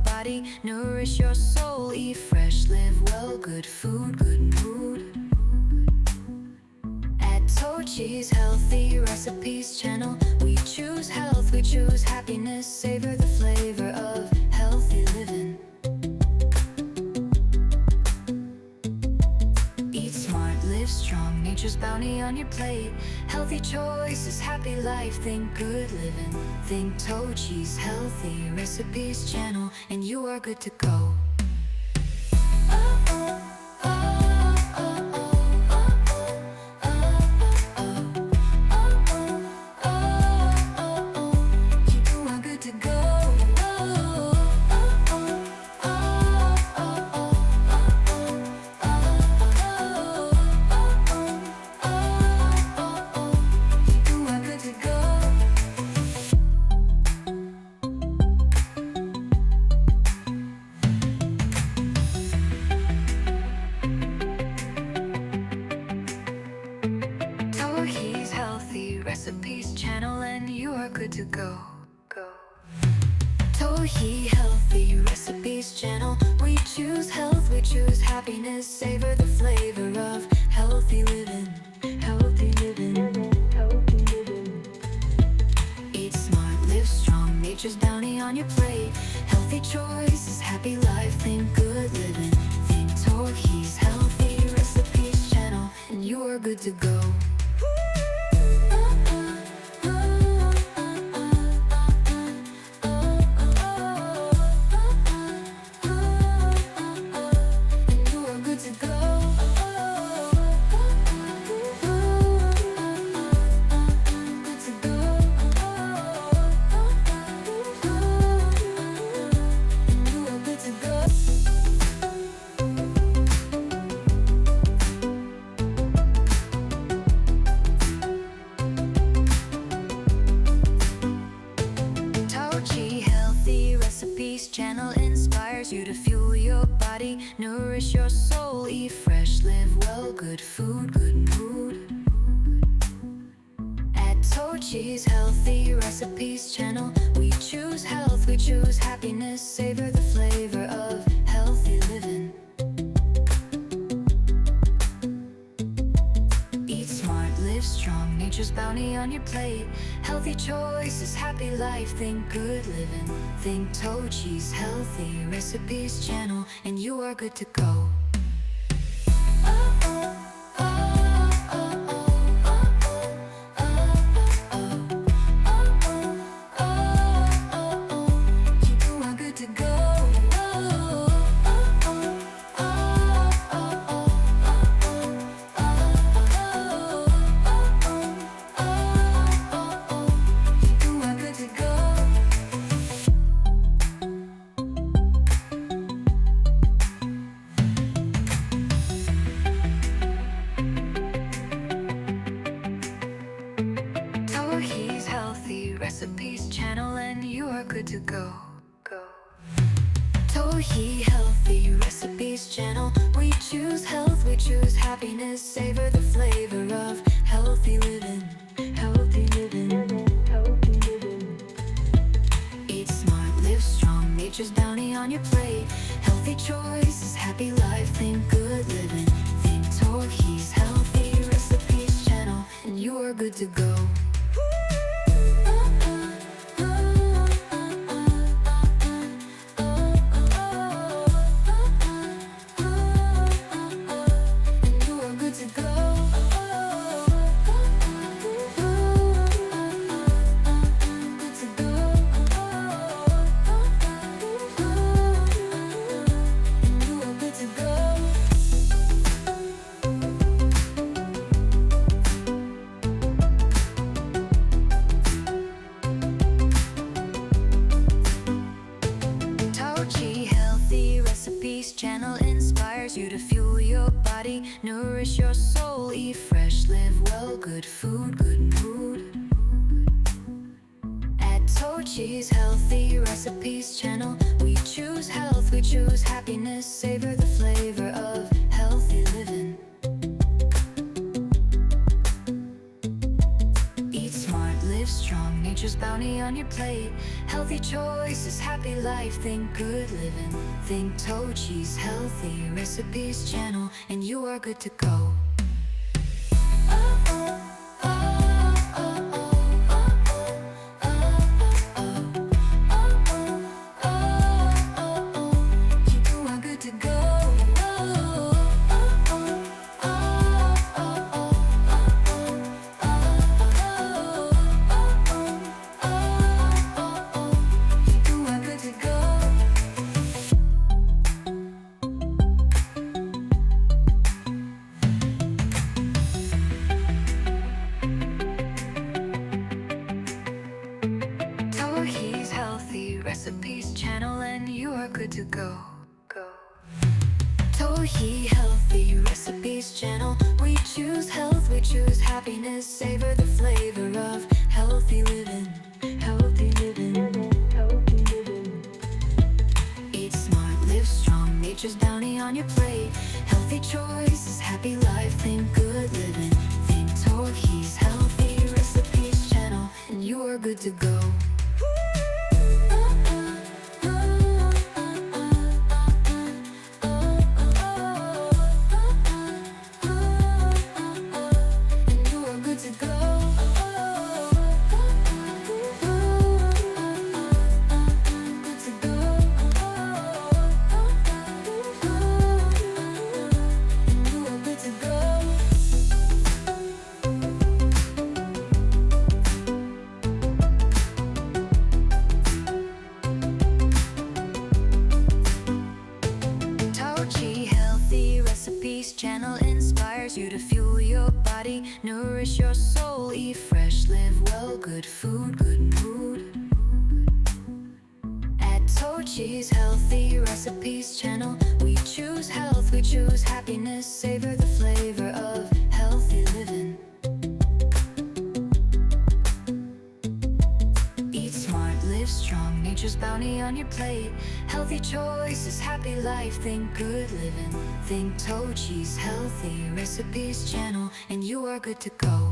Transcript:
body, nourish your soul. Eat fresh, live well, good food, good mood. At Tochi's Healthy Recipes channel, we choose health, we choose happiness. Savor the flavor of healthy living. Eat smart, live strong, nature's bounty on your plate. Healthy choices, happy life, think good living. Think Tochi's Healthy Recipes channel, and you are good to go. Recipes channel, and you are good to go. Tohi Healthy Recipes channel, we choose health, we choose happiness. Savor the flavor of healthy living. Healthy living. Healthy living. Eat smart, live strong, nature's bounty on your plate. Healthy choices, happy life, think good living. Think Tohi's Healthy Recipes channel, and you are good to go. Channel inspires you to fuel your body, nourish your soul. Eat fresh, live well, good food, good mood. At Tochi's Healthy Recipes channel, we choose health, we choose happiness. Savor the flavor of healthy living. Eat smart, live strong, nature's bounty on your plate. Healthy choices, happy life, think good living. Think Tochi's Healthy Recipes channel, and you are good to go. Recipes channel, and you are good to go. Tohi Healthy Recipes channel, we choose health, we choose happiness. Savor the flavor of healthy living. Healthy living. Healthy living. Eat smart, live strong, nature's bounty on your plate. Healthy choices, happy life, think good living. Think Tohi's Healthy Recipes channel, and you are good to go. Channel inspires you to fuel your body, nourish your soul. Eat fresh, live well, good food, good mood. At Tochi's Healthy Recipes channel, we choose health, we choose happiness. Savor the flavor of healthy living. Eat smart, live strong, nature's bounty on your plate. Healthy choices, happy life, think good living. Think Tochi's Healthy Recipes channel, and you are good to go. You are good to go. Recipes channel, and you are good to go. Tohi Healthy Recipes channel. We choose health, we choose happiness. Savor the flavor of healthy living. Healthy living. Healthy living. Eat smart, live strong. Nature's bounty on your plate. Healthy choices, happy life. Think good living. Think Tohi's Healthy Recipes channel, and you are good to go. Channel inspires you to fuel your body, nourish your soul, eat fresh, live well, good food, good mood. At Tochi's Healthy Recipes channel, we choose health, we choose happiness, savor the flavor of healthy living. Eat smart, live strong, nature's bounty on your plate. Healthy choices, happy life, think good living. Think Tochi's Healthy Recipes channel, and you are good to go.